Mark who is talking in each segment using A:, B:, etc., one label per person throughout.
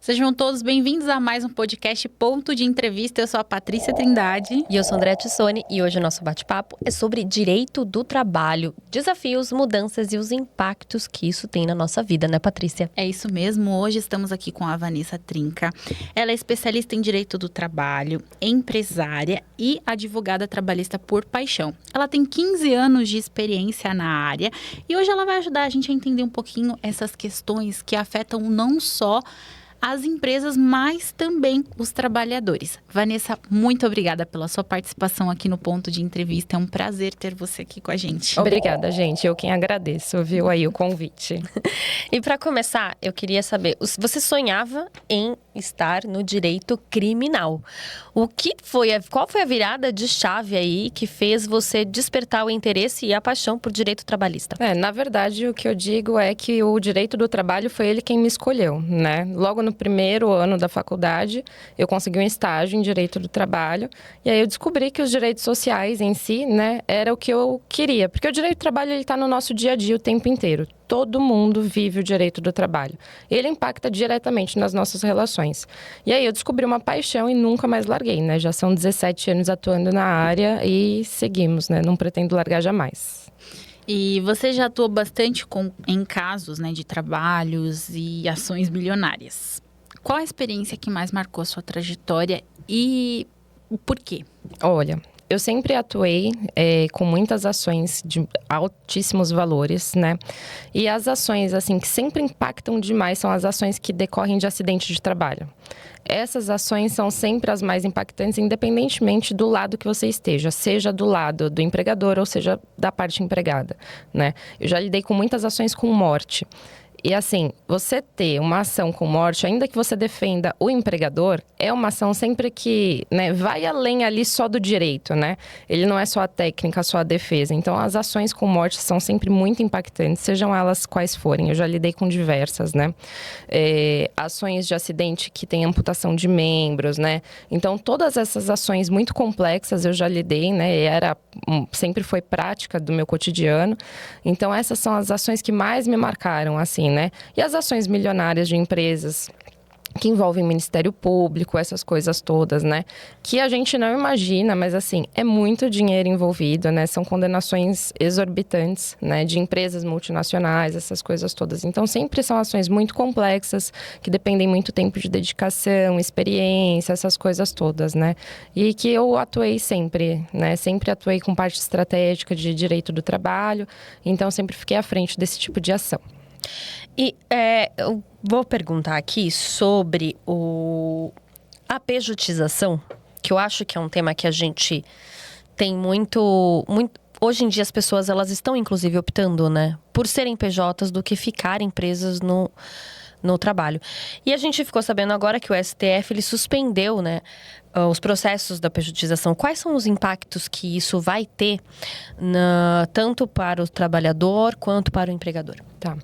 A: Sejam todos bem-vindos a mais um podcast Ponto de Entrevista. Eu sou a Patrícia Trindade.
B: E eu sou a Andréa Tissoni e hoje o nosso bate-papo é sobre direito do trabalho, desafios, mudanças e os impactos que isso tem na nossa vida, né, Patrícia?
A: É isso mesmo, hoje estamos aqui com a Vanessa Trinca. Ela é especialista em direito do trabalho, empresária e advogada trabalhista por paixão. Ela tem 15 anos de experiência na área e hoje ela vai ajudar a gente a entender um pouquinho essas questões que afetam não só as empresas, mas também os trabalhadores. Vanessa, muito obrigada pela sua participação aqui no Ponto de Entrevista. É um prazer ter você aqui com a gente.
C: Obrigada, gente. Eu quem agradeço, viu, aí o convite.
B: E para começar, eu queria saber, você sonhava em estar no direito criminal. Qual foi a virada de chave aí que fez você despertar o interesse e a paixão por direito trabalhista?
C: Na verdade, o que eu digo é que o direito do trabalho foi ele quem me escolheu, né? Logo no primeiro ano da faculdade, eu consegui um estágio em direito do trabalho. E aí eu descobri que os direitos sociais em si, né, era o que eu queria. Porque o direito do trabalho, ele está no nosso dia a dia o tempo inteiro. Todo mundo vive o direito do trabalho. Ele impacta diretamente nas nossas relações. E aí eu descobri uma paixão e nunca mais larguei, né? Já são 17 anos atuando na área e seguimos, né? Não pretendo largar jamais.
A: E você já atuou bastante em casos, né, de trabalhos e ações milionárias. Qual a experiência que mais marcou a sua trajetória e o porquê?
C: Olha, eu sempre atuei com muitas ações de altíssimos valores, né? E as ações, assim, que sempre impactam demais são as ações que decorrem de acidente de trabalho. Essas ações são sempre as mais impactantes, independentemente do lado que você esteja, seja do lado do empregador ou seja da parte empregada, né? Eu já lidei com muitas ações com morte. E assim, você ter uma ação com morte, ainda que você defenda o empregador, é uma ação sempre que, né, vai além ali só do direito, né? Ele não é só a técnica, só a defesa. Então, as ações com morte são sempre muito impactantes, sejam elas quais forem. Eu já lidei com diversas, né? Ações de acidente que tem amputação de membros, né? Então, todas essas ações muito complexas eu já lidei, né? Sempre foi prática do meu cotidiano. Então, essas são as ações que mais me marcaram, assim, né? E as ações milionárias de empresas que envolvem Ministério Público, essas coisas todas, né? Que a gente não imagina, mas assim, é muito dinheiro envolvido, né? São condenações exorbitantes, né? De empresas multinacionais, essas coisas todas. Então, sempre são ações muito complexas, que dependem muito tempo de dedicação, experiência, essas coisas todas, né? E que eu atuei sempre, né? Sempre atuei com parte estratégica de direito do trabalho, então sempre fiquei à frente desse tipo de ação.
B: E eu vou perguntar aqui sobre a pejotização, que eu acho que é um tema que a gente tem muito... Hoje em dia as pessoas, elas estão inclusive optando, né, por serem PJs do que ficarem presas no trabalho. E a gente ficou sabendo agora que o STF, ele suspendeu, né, os processos da pejotização. Quais são os impactos que isso vai ter, tanto para o trabalhador quanto para o empregador?
C: Tá.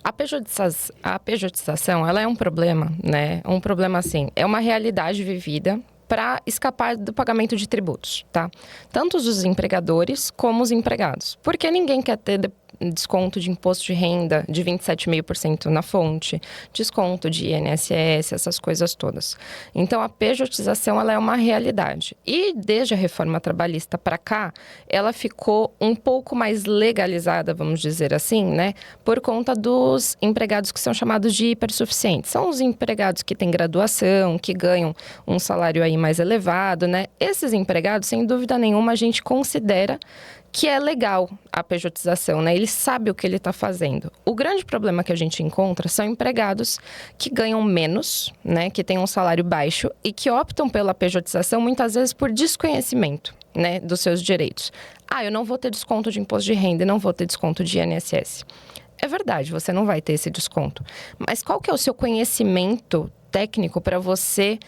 C: A pejotização, ela é um problema, né? Um problema, assim, é uma realidade vivida para escapar do pagamento de tributos, tá? Tanto os empregadores como os empregados. Porque ninguém quer ter desconto de imposto de renda de 27,5% na fonte, desconto de INSS, essas coisas todas. Então, a pejotização, ela é uma realidade. E desde a reforma trabalhista para cá, ela ficou um pouco mais legalizada, vamos dizer assim, né? Por conta dos empregados que são chamados de hipersuficientes. São os empregados que têm graduação, que ganham um salário aí mais elevado, né? Esses empregados, sem dúvida nenhuma, a gente considera que é legal a pejotização, né? Ele sabe o que ele está fazendo. O grande problema que a gente encontra são empregados que ganham menos, né? Que têm um salário baixo e que optam pela pejotização muitas vezes por desconhecimento, né? Dos seus direitos. Eu não vou ter desconto de imposto de renda e não vou ter desconto de INSS. É verdade, você não vai ter esse desconto. Mas qual que é o seu conhecimento técnico para você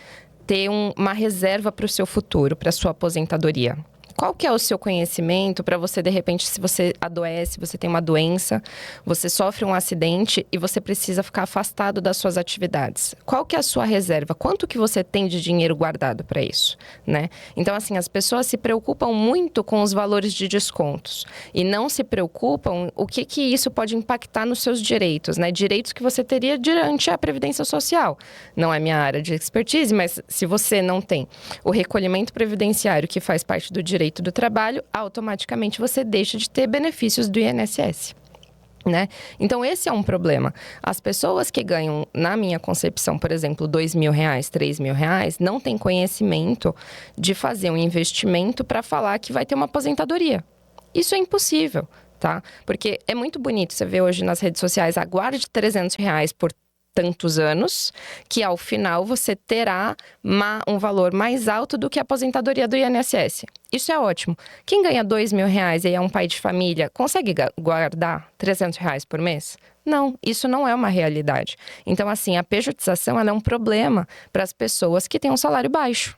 C: ter uma reserva para o seu futuro, para a sua aposentadoria? Qual que é o seu conhecimento para você, de repente, se você adoece, você tem uma doença, você sofre um acidente e você precisa ficar afastado das suas atividades? Qual que é a sua reserva? Quanto que você tem de dinheiro guardado para isso, né? Então, assim, as pessoas se preocupam muito com os valores de descontos e não se preocupam o que isso pode impactar nos seus direitos, né? Direitos que você teria durante a Previdência Social. Não é minha área de expertise, mas se você não tem o recolhimento previdenciário que faz parte do direito do trabalho, automaticamente você deixa de ter benefícios do INSS. Né? Então, esse é um problema. As pessoas que ganham, na minha concepção, por exemplo, R$2.000, R$3.000, não têm conhecimento de fazer um investimento para falar que vai ter uma aposentadoria. Isso é impossível, tá? Porque é muito bonito você ver hoje nas redes sociais, aguarde R$300 por tantos anos, que ao final você terá um valor mais alto do que a aposentadoria do INSS. Isso é ótimo. Quem ganha R$2.000 e é um pai de família, consegue guardar R$300 por mês? Não, isso não é uma realidade. Então, assim, a pejotização ela é um problema para as pessoas que têm um salário baixo.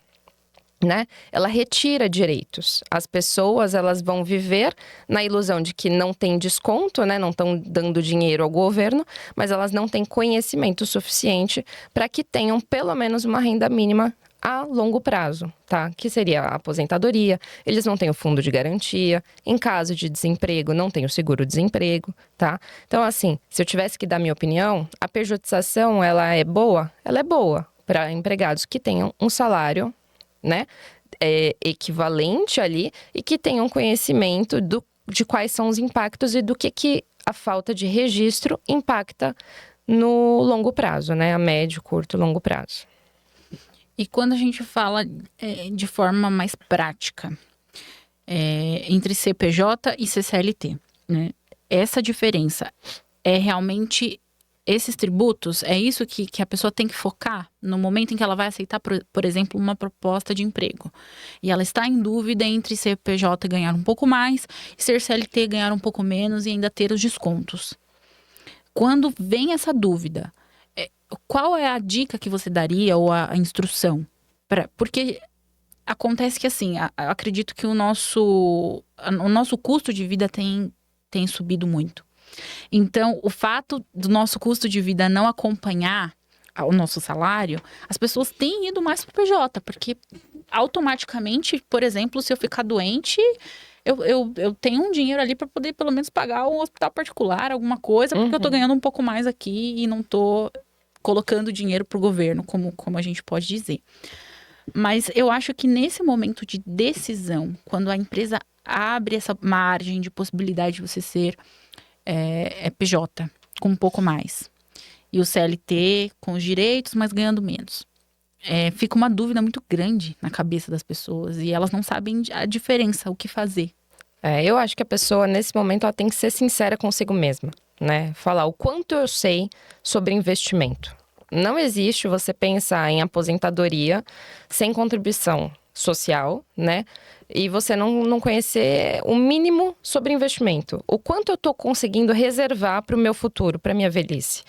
C: Né? Ela retira direitos. As pessoas elas vão viver na ilusão de que não tem desconto, né? Não estão dando dinheiro ao governo, mas elas não têm conhecimento suficiente para que tenham pelo menos uma renda mínima a longo prazo, tá? Que seria a aposentadoria. Eles não têm o fundo de garantia. Em caso de desemprego, não tem o seguro-desemprego, tá? Então, assim, se eu tivesse que dar minha opinião, a pejotização, ela é boa para empregados que tenham um salário, né, equivalente ali e que tenham conhecimento de quais são os impactos e do que a falta de registro impacta no longo prazo, né, a médio, curto e longo prazo.
A: E quando a gente fala de forma mais prática, entre CPJ e CCLT, né, essa diferença é realmente... Esses tributos, é isso que a pessoa tem que focar no momento em que ela vai aceitar, por exemplo, uma proposta de emprego. E ela está em dúvida entre ser PJ ganhar um pouco mais e ser CLT ganhar um pouco menos e ainda ter os descontos. Quando vem essa dúvida, qual é a dica que você daria ou a instrução? Porque acontece que, assim, eu acredito que o nosso custo de vida tem subido muito. Então, o fato do nosso custo de vida não acompanhar o nosso salário, as pessoas têm ido mais para o PJ, porque automaticamente, por exemplo, se eu ficar doente, eu tenho um dinheiro ali para poder pelo menos pagar um hospital particular, alguma coisa, porque eu tô ganhando um pouco mais aqui e não tô colocando dinheiro para o governo, como a gente pode dizer. Mas eu acho que nesse momento de decisão, quando a empresa abre essa margem de possibilidade de você ser PJ, com um pouco mais. E o CLT com os direitos, mas ganhando menos. Fica uma dúvida muito grande na cabeça das pessoas. E elas não sabem a diferença, o que fazer.
C: Eu acho que a pessoa, nesse momento, ela tem que ser sincera consigo mesma, né? Falar o quanto eu sei sobre investimento. Não existe você pensar em aposentadoria sem contribuição social, né? E você não conhecer o mínimo sobre investimento. O quanto eu estou conseguindo reservar para o meu futuro, para a minha velhice.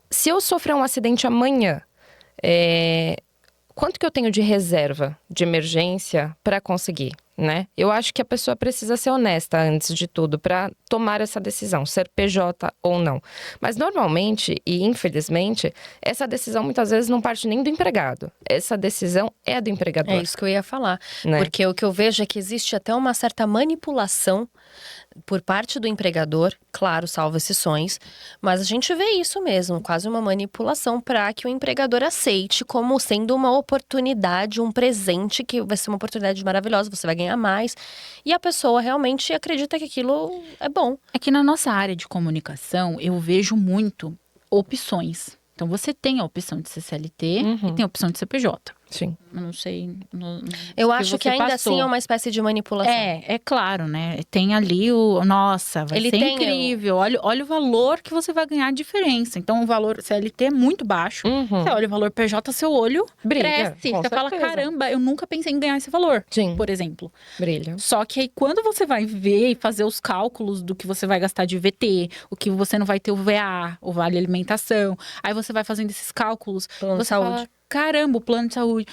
C: Se eu sofrer um acidente amanhã, quanto que eu tenho de reserva, de emergência para conseguir, né? Eu acho que a pessoa precisa ser honesta antes de tudo para tomar essa decisão, ser PJ ou não. Mas normalmente, e infelizmente, essa decisão muitas vezes não parte nem do empregado. Essa decisão é do empregador.
B: É isso que eu ia falar.
C: Né?
B: Porque o que eu vejo é que existe até uma certa manipulação por parte do empregador, claro, salvo exceções, mas a gente vê isso mesmo, quase uma manipulação para que o empregador aceite como sendo uma oportunidade, um presente, que vai ser uma oportunidade maravilhosa, você vai ganhar mais, e a pessoa realmente acredita que aquilo é bom.
A: É que na nossa área de comunicação, eu vejo muito opções. Então, você tem a opção de ser CLT e tem a opção de ser PJ.
C: Sim.
A: Eu não sei.
B: Eu acho que ainda assim é uma espécie de manipulação.
A: É claro, né? Tem ali nossa, vai ser incrível. Olha o valor que você vai ganhar de diferença. Então, o valor CLT é muito baixo. Você olha o valor PJ, seu olho
C: brilha.
A: Cresce. Você fala, caramba, eu nunca pensei em ganhar esse valor.
C: Sim.
A: Por exemplo.
C: Brilha.
A: Só que aí, quando você vai ver e fazer os cálculos do que você vai gastar de VT, o que você não vai ter o VA, o Vale Alimentação, aí você vai fazendo esses cálculos.
B: Plano de saúde.
A: Fala, caramba, o plano de saúde.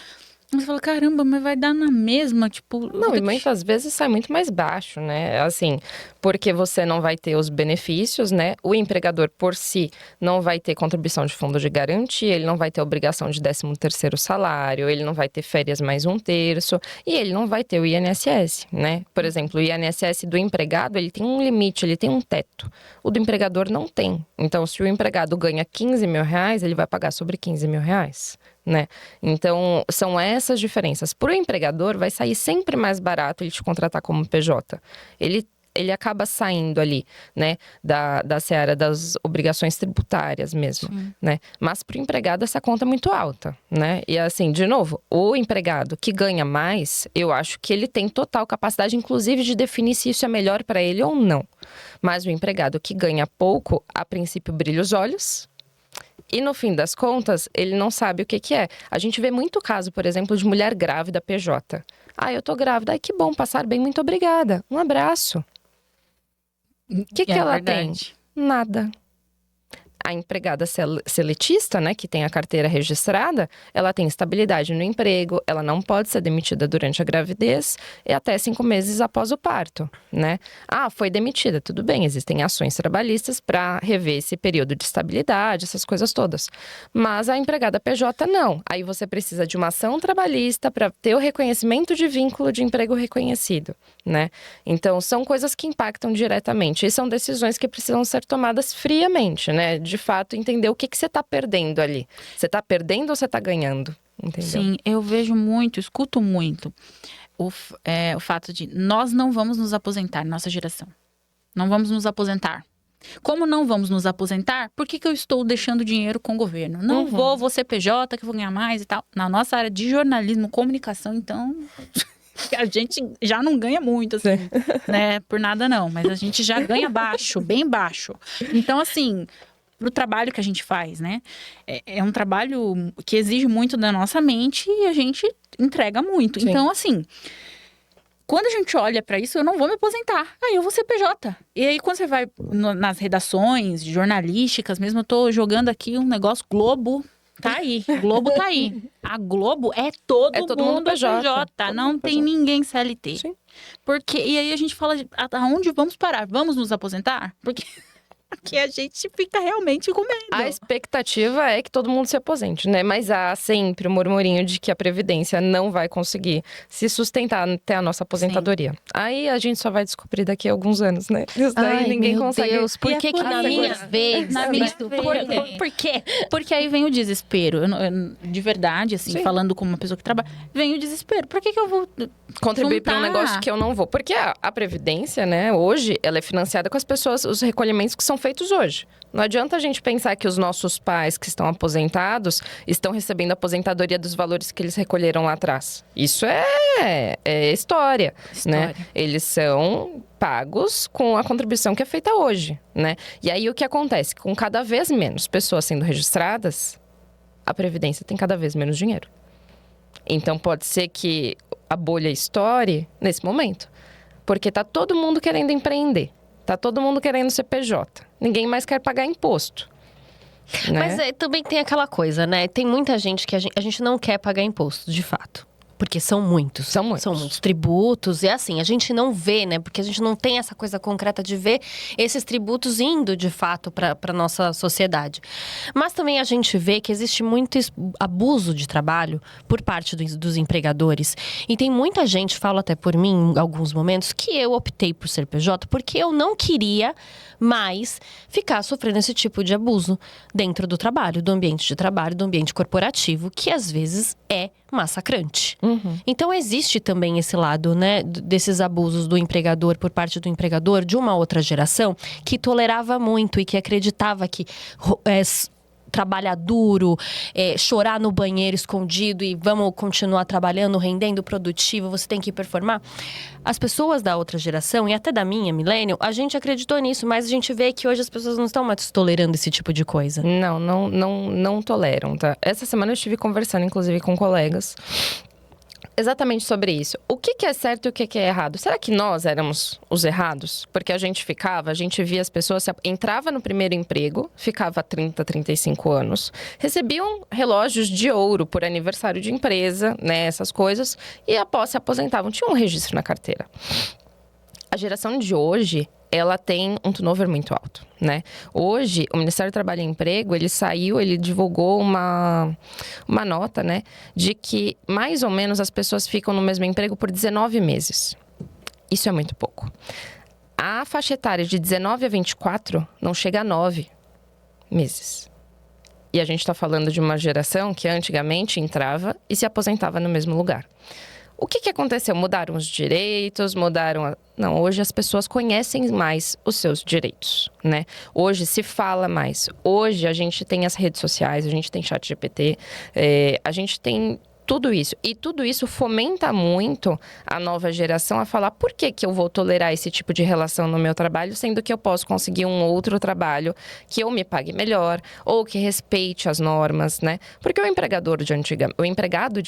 A: Você fala, caramba, mas vai dar na mesma, tipo...
C: Não, e muitas vezes sai muito mais baixo, né? Assim, porque você não vai ter os benefícios, né? O empregador, por si, não vai ter contribuição de fundo de garantia, ele não vai ter obrigação de 13º salário, ele não vai ter férias mais 1/3, e ele não vai ter o INSS, né? Por exemplo, o INSS do empregado, ele tem um limite, ele tem um teto. O do empregador não tem. Então, se o empregado ganha 15 mil reais, ele vai pagar sobre 15 mil reais. Né? Então, são essas diferenças. Para o empregador, vai sair sempre mais barato ele te contratar como PJ. Ele acaba saindo ali, né, da seara das obrigações tributárias mesmo, né? Mas para o empregado, essa conta é muito alta, né? E assim, de novo, o empregado que ganha mais, eu acho que ele tem total capacidade, inclusive, de definir se isso é melhor para ele ou não. Mas o empregado que ganha pouco, a princípio, brilha os olhos. E no fim das contas, ele não sabe o que é. A gente vê muito caso, por exemplo, de mulher grávida PJ. Ah, eu tô grávida. Ai, que bom, passar bem, muito obrigada. Um abraço. O que ela
A: verdade.
C: tem? Nada. A empregada seletista, né, que tem a carteira registrada, ela tem estabilidade no emprego, ela não pode ser demitida durante a gravidez e até 5 meses após o parto, né? Ah, foi demitida, tudo bem, existem ações trabalhistas para rever esse período de estabilidade, essas coisas todas. Mas a empregada PJ não. Aí você precisa de uma ação trabalhista para ter o reconhecimento de vínculo de emprego reconhecido, né? Então, são coisas que impactam diretamente e são decisões que precisam ser tomadas friamente, né? De fato, entender o que você está perdendo ali. Você está perdendo ou você está ganhando? Entendeu?
A: Sim, eu vejo muito, escuto muito o fato de nós não vamos nos aposentar, nossa geração. Não vamos nos aposentar. Como não vamos nos aposentar, por que eu estou deixando dinheiro com o governo? Não vou ser PJ, que eu vou ganhar mais e tal. Na nossa área de jornalismo, comunicação, então... A gente já não ganha muito, assim, né? Por nada não, mas a gente já ganha baixo, bem baixo. Então, assim... Pro trabalho que a gente faz, né? É um trabalho que exige muito da nossa mente e a gente entrega muito.
C: Sim.
A: Então, assim, quando a gente olha pra isso, eu não vou me aposentar. Aí eu vou ser PJ. E aí, quando você vai nas redações jornalísticas, mesmo eu tô jogando aqui um negócio Globo. Tá aí, Globo tá aí. A Globo é todo mundo PJ. Não tem ninguém CLT.
C: Sim.
A: E aí a gente fala, aonde vamos parar? Vamos nos aposentar? Porque... que a gente fica realmente com medo.
C: A expectativa é que todo mundo se aposente, né? Mas há sempre o murmurinho de que a Previdência não vai conseguir se sustentar até a nossa aposentadoria. Sim. Aí a gente só vai descobrir daqui a alguns anos, né? Isso daí ninguém consegue.
B: Meu Deus, por que na minha vez?
A: Na minha vez. Por quê? Porque aí vem o desespero. De verdade, assim, falando como uma pessoa que trabalha, vem o desespero. Por que eu vou
C: contribuir para um negócio que eu não vou? Porque a Previdência, né, hoje, ela é financiada com as pessoas, os recolhimentos que são feitos hoje. Não adianta a gente pensar que os nossos pais que estão aposentados estão recebendo a aposentadoria dos valores que eles recolheram lá atrás. Isso é história, né? Eles são pagos com a contribuição que é feita hoje, né? E aí o que acontece? Com cada vez menos pessoas sendo registradas, a Previdência tem cada vez menos dinheiro. Então pode ser que a bolha estoure nesse momento. Porque tá todo mundo querendo empreender. Tá todo mundo querendo ser PJ. Ninguém mais quer pagar imposto. Né?
B: Mas também tem aquela coisa, né? Tem muita gente que a gente não quer pagar imposto, de fato. Porque são muitos. São muitos tributos. E assim, a gente não vê, né? Porque a gente não tem essa coisa concreta de ver esses tributos indo, de fato, para nossa sociedade. Mas também a gente vê que existe muito abuso de trabalho por parte dos empregadores. E tem muita gente, falo até por mim em alguns momentos, que eu optei por ser PJ porque eu não queria mais ficar sofrendo esse tipo de abuso dentro do trabalho, do ambiente de trabalho, do ambiente corporativo, que às vezes é massacrante. Então existe também esse lado, né, desses abusos do empregador por parte do empregador de uma outra geração que tolerava muito e que acreditava que trabalhar duro, chorar no banheiro escondido e vamos continuar trabalhando, rendendo, produtivo, você tem que performar. As pessoas da outra geração, e até da minha, millennial, a gente acreditou nisso, mas a gente vê que hoje as pessoas não estão mais tolerando esse tipo de coisa.
C: Não toleram, tá? Essa semana eu estive conversando, inclusive, com colegas. exatamente sobre isso. O que é certo e o que é errado? Será que nós éramos os errados? Porque a gente via as pessoas, entrava no primeiro emprego, ficava 30, 35 anos, recebiam relógios de ouro por aniversário de empresa, né, essas coisas, e após se aposentavam, tinha um registro na carteira. A geração de hoje, ela tem um turnover muito alto, né? Hoje, o Ministério do Trabalho e Emprego, ele divulgou uma nota, né? De que, mais ou menos, as pessoas ficam no mesmo emprego por 19 meses. Isso é muito pouco. A faixa etária de 19 a 24 não chega a 9 meses. E a gente está falando de uma geração que antigamente entrava e se aposentava no mesmo lugar. O que aconteceu? Mudaram os direitos, Não, hoje as pessoas conhecem mais os seus direitos, né? Hoje se fala mais. Hoje a gente tem as redes sociais, a gente tem ChatGPT, a gente tem tudo isso. E tudo isso fomenta muito a nova geração a falar por que eu vou tolerar esse tipo de relação no meu trabalho, sendo que eu posso conseguir um outro trabalho que eu me pague melhor ou que respeite as normas, né? Porque o empregado de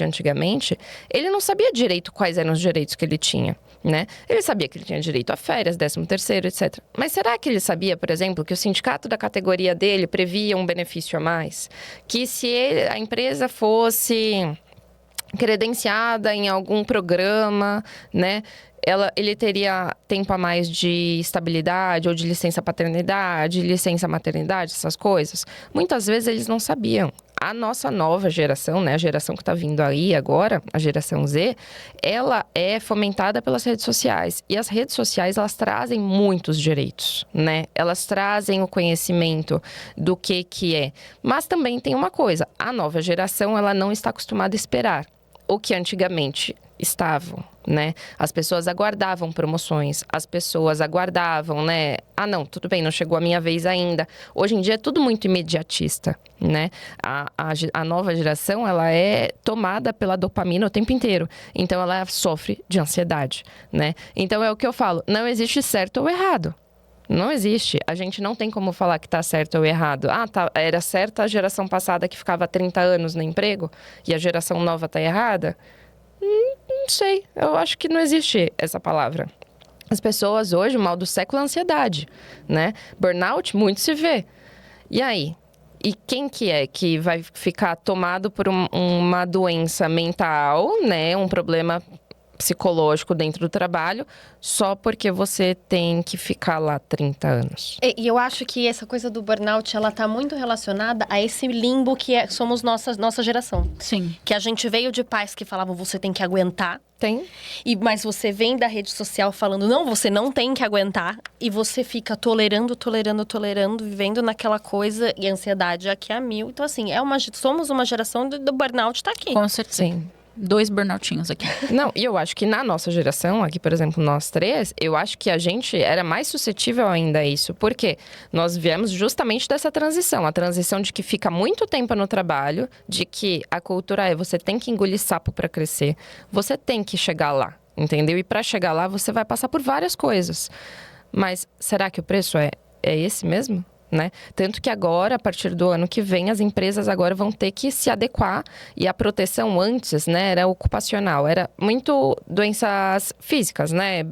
C: antigamente, ele não sabia direito quais eram os direitos que ele tinha, né? Ele sabia que ele tinha direito a férias, 13º, etc. Mas será que ele sabia, por exemplo, que o sindicato da categoria dele previa um benefício a mais? Que se a empresa fosse credenciada em algum programa, né? Ele teria tempo a mais de estabilidade ou de licença paternidade, licença maternidade, essas coisas. Muitas vezes eles não sabiam. A nossa nova geração, né, a geração que está vindo aí agora, a geração Z, ela é fomentada pelas redes sociais. E as redes sociais, elas trazem muitos direitos, né? Elas trazem o conhecimento do que é. Mas também tem uma coisa, a nova geração, ela não está acostumada a esperar o que antigamente estavam, né? As pessoas aguardavam promoções, as pessoas aguardavam, né? Ah, não, tudo bem, não chegou a minha vez ainda. Hoje em dia é tudo muito imediatista, né? A nova geração, ela é tomada pela dopamina o tempo inteiro. Então, ela sofre de ansiedade, né? Então, é o que eu falo, não existe certo ou errado. Não existe. A gente não tem como falar que tá certo ou errado. Ah, era certa a geração passada que ficava 30 anos no emprego e a geração nova tá errada? Não sei. Eu acho que não existe essa palavra. As pessoas hoje, o mal do século é a ansiedade, né? Burnout, muito se vê. E aí? E quem que vai ficar tomado por uma doença mental, né? Um problema psicológico dentro do trabalho, só porque você tem que ficar lá 30 anos.
B: E eu acho que essa coisa do burnout, ela tá muito relacionada a esse limbo que somos nossa geração.
A: Sim.
B: Que a gente veio de pais que falavam, você tem que aguentar.
C: Tem.
B: Mas você vem da rede social falando, não, você não tem que aguentar. E você fica tolerando, vivendo naquela coisa. E a ansiedade aqui a mil. Então, assim, somos uma geração do burnout tá aqui.
A: Com certeza.
C: Sim.
A: 2 burnoutinhos aqui.
C: Não, e eu acho que na nossa geração, aqui, por exemplo, nós três, eu acho que a gente era mais suscetível ainda a isso. Por quê? Nós viemos justamente dessa transição. A transição de que fica muito tempo no trabalho, de que a cultura você tem que engolir sapo para crescer. Você tem que chegar lá, entendeu? E para chegar lá, você vai passar por várias coisas. Mas será que o preço é esse mesmo? Né? Tanto que agora, a partir do ano que vem, as empresas agora vão ter que se adequar. E a proteção antes, né, era ocupacional. Era muito doenças físicas, né?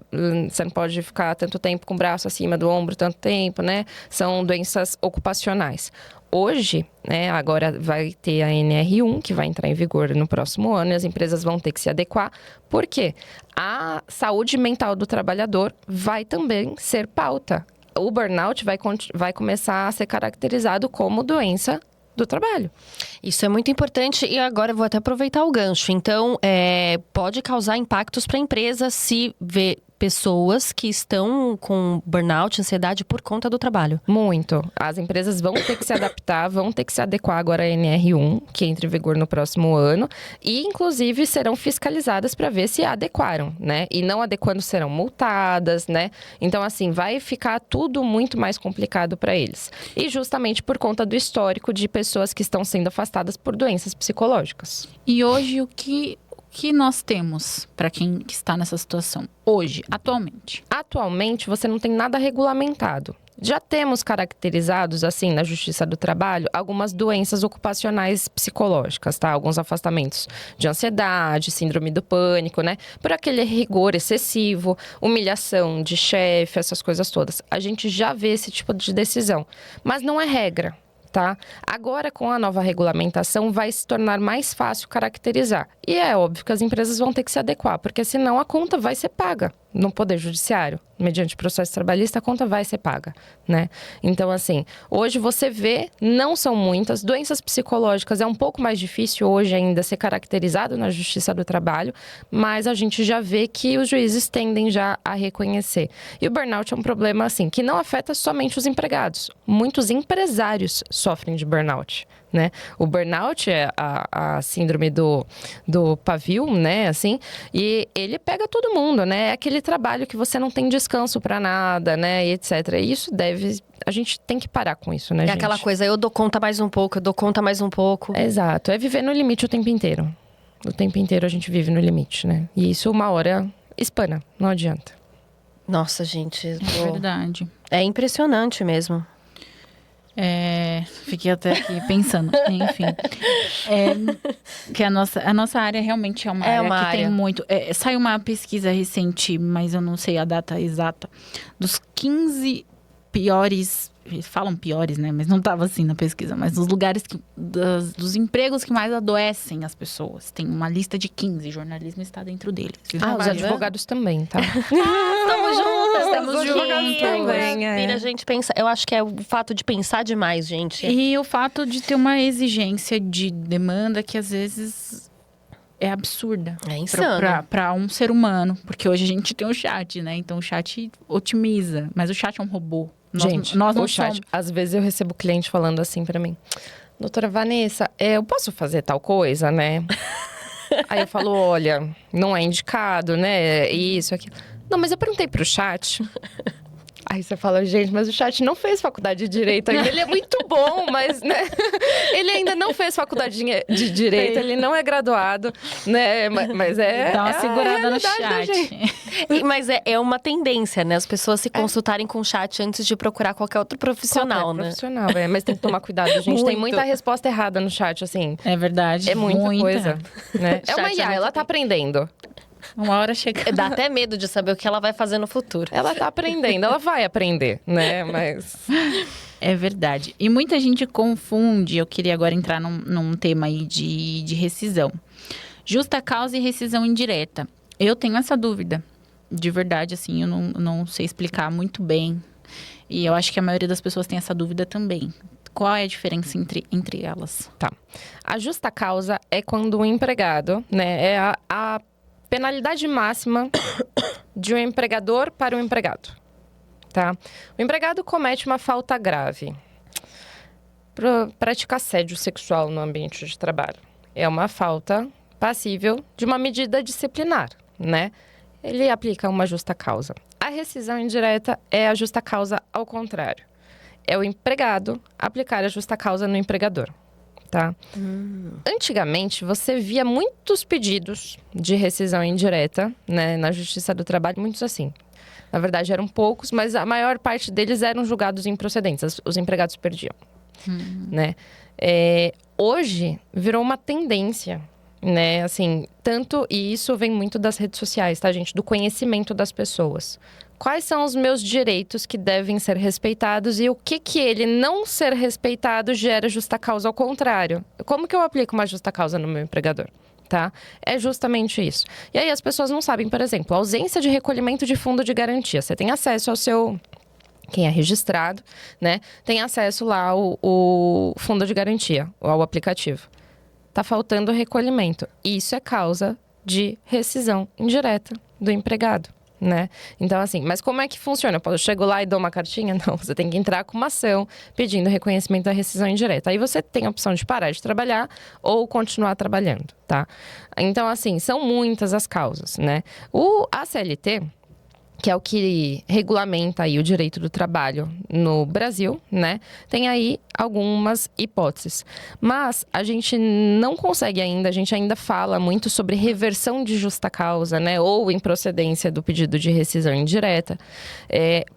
C: Você não pode ficar tanto tempo com o braço acima do ombro, tanto tempo, né? São doenças ocupacionais. Hoje, né, agora vai ter a NR1, que vai entrar em vigor no próximo ano, e as empresas vão ter que se adequar. Por quê? A saúde mental do trabalhador vai também ser pauta. O burnout vai começar a ser caracterizado como doença do trabalho.
B: Isso é muito importante e agora eu vou até aproveitar o gancho. Então, pode causar impactos para a empresa se ver pessoas que estão com burnout, ansiedade por conta do trabalho.
C: Muito. As empresas vão ter que se adaptar, vão ter que se adequar agora à NR1, que entra em vigor no próximo ano, e inclusive serão fiscalizadas para ver se adequaram, né? E não adequando serão multadas, né? Então, assim, vai ficar tudo muito mais complicado para eles. E justamente por conta do histórico de pessoas que estão sendo afastadas por doenças psicológicas.
A: E hoje, o que nós temos para quem está nessa situação? Hoje, atualmente?
C: Atualmente, você não tem nada regulamentado. Já temos caracterizados, assim, na Justiça do Trabalho, algumas doenças ocupacionais psicológicas, tá? Alguns afastamentos de ansiedade, síndrome do pânico, né? Por aquele rigor excessivo, humilhação de chefe, essas coisas todas. A gente já vê esse tipo de decisão, mas não é regra. Tá? Agora, com a nova regulamentação, vai se tornar mais fácil caracterizar. E é óbvio que as empresas vão ter que se adequar, porque senão a conta vai ser paga no Poder Judiciário. Mediante processo trabalhista, a conta vai ser paga, né? Então, assim, hoje você vê, não são muitas. Doenças psicológicas é um pouco mais difícil hoje ainda ser caracterizado na Justiça do Trabalho, mas a gente já vê que os juízes tendem já a reconhecer. E o burnout é um problema, assim, que não afeta somente os empregados. Muitos empresários sofrem de burnout, né? O burnout é a síndrome do pavio, né, assim, e ele pega todo mundo, né? É aquele trabalho que você não tem descanso pra nada, né, e etc. E isso a gente tem que parar com isso, né,
B: É
C: gente?
B: aquela coisa, eu dou conta mais um pouco, eu dou conta mais um pouco.
C: Exato, é viver no limite o tempo inteiro. O tempo inteiro a gente vive no limite, né? E isso uma hora espana, não adianta.
B: Nossa, gente,
A: É verdade.
B: é impressionante mesmo.
A: Fiquei até aqui pensando, enfim. Que a nossa área realmente é uma área
B: uma
A: que
B: área.
A: tem muito. Saiu uma pesquisa recente, mas eu não sei a data exata, dos 15 piores. Falam piores, né? Mas não estava assim na pesquisa. Mas dos lugares dos empregos que mais adoecem as pessoas. Tem uma lista de 15. Jornalismo está dentro deles.
C: Os
B: vai ver?
C: advogados também, tá?
B: Estamos juntas,
A: Estamos juntas
C: também, é.
B: A gente pensa, eu acho que é o fato de pensar demais, gente.
A: E o fato de ter uma exigência de demanda que às vezes é absurda.
B: É insano.
A: Para um ser humano. Porque hoje a gente tem o chat, né? Então o chat otimiza. Mas o chat é um robô.
C: Gente,
A: nós não
C: o chat,
A: somos.
C: às vezes eu recebo cliente falando assim pra mim: doutora Vanessa, eu posso fazer tal coisa, né? Aí eu falo: olha, não é indicado, né? Isso, aquilo. Não, mas eu perguntei pro chat. Aí você fala: gente, mas o chat não fez faculdade de Direito ainda. Ele é muito bom, mas, né? Ele ainda não fez faculdade de Direito, ele não é graduado, né? Mas
A: Dá uma
C: a
A: segurada no
C: realidade da gente.
A: chat.
B: Mas é uma tendência, né? As pessoas se consultarem com o chat antes de procurar qualquer outro profissional,
C: Qualquer
B: né?
C: profissional, mas tem que tomar cuidado, gente. Tem
B: Muito.
C: muita resposta errada no chat, assim.
A: É verdade.
C: É muita coisa, né? É uma
B: Chat é
C: IA,
B: muito
C: ela tá aprendendo.
A: Uma hora chega.
B: Dá até medo de saber o que ela vai fazer no futuro.
C: Ela tá aprendendo, ela vai aprender, né? Mas
A: É verdade. E muita gente confunde. Eu queria agora entrar num tema aí de rescisão. Justa causa e rescisão indireta. Eu tenho essa dúvida. De verdade, assim, eu não sei explicar muito bem. E eu acho que a maioria das pessoas tem essa dúvida também. Qual é a diferença entre elas?
C: tá. A justa causa é quando o empregado, né? É a penalidade máxima de um empregador para o empregado, tá? O empregado comete uma falta grave. Pratica assédio sexual no ambiente de trabalho. É uma falta passível de uma medida disciplinar, né? Ele aplica uma justa causa. A rescisão indireta é a justa causa ao contrário. É o empregado aplicar a justa causa no empregador, tá? Antigamente, você via muitos pedidos de rescisão indireta, né, na Justiça do Trabalho, muitos assim. Na verdade, eram poucos, mas a maior parte deles eram julgados improcedentes. Os empregados perdiam, né? Hoje, virou uma tendência, né? Assim, e isso vem muito das redes sociais, tá, gente? Do conhecimento das pessoas. Quais são os meus direitos que devem ser respeitados e o que ele não ser respeitado gera justa causa ao contrário? Como que eu aplico uma justa causa no meu empregador? Tá? É justamente isso. E aí as pessoas não sabem, por exemplo, a ausência de recolhimento de fundo de garantia. Você tem acesso ao seu... Quem é registrado, né? Tem acesso lá ao fundo de garantia, ao aplicativo. Tá faltando recolhimento. Isso é causa de rescisão indireta do empregado, né? Então, assim, mas como é que funciona? Eu chego lá e dou uma cartinha? Não, você tem que entrar com uma ação pedindo reconhecimento da rescisão indireta. Aí você tem a opção de parar de trabalhar ou continuar trabalhando, tá? Então, assim, são muitas as causas, né? A CLT, que é o que regulamenta aí o direito do trabalho no Brasil, né? Tem aí algumas hipóteses. Mas a gente não consegue ainda, a gente ainda fala muito sobre reversão de justa causa, né? Ou improcedência do pedido de rescisão indireta.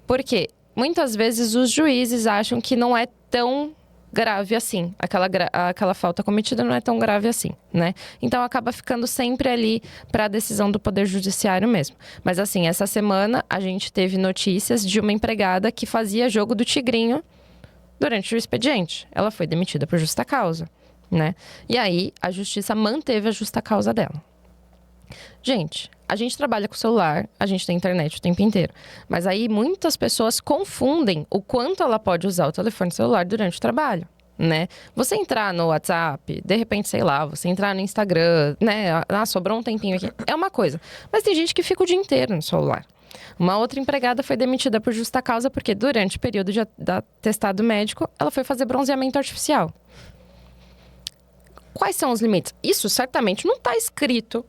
C: Porque muitas vezes os juízes acham que não é tão grave assim. Aquela falta cometida não é tão grave assim, né? Então acaba ficando sempre ali para a decisão do Poder Judiciário mesmo. Mas assim, essa semana a gente teve notícias de uma empregada que fazia jogo do tigrinho durante o expediente. Ela foi demitida por justa causa, né? E aí a justiça manteve a justa causa dela. Gente, a gente trabalha com celular, a gente tem internet o tempo inteiro. Mas aí muitas pessoas confundem o quanto ela pode usar o telefone celular durante o trabalho, né? Você entrar no WhatsApp, de repente, sei lá, você entrar no Instagram, né? Sobrou um tempinho aqui. É uma coisa. Mas tem gente que fica o dia inteiro no celular. Uma outra empregada foi demitida por justa causa porque durante o período de atestado médico, ela foi fazer bronzeamento artificial. Quais são os limites? Isso certamente não está escrito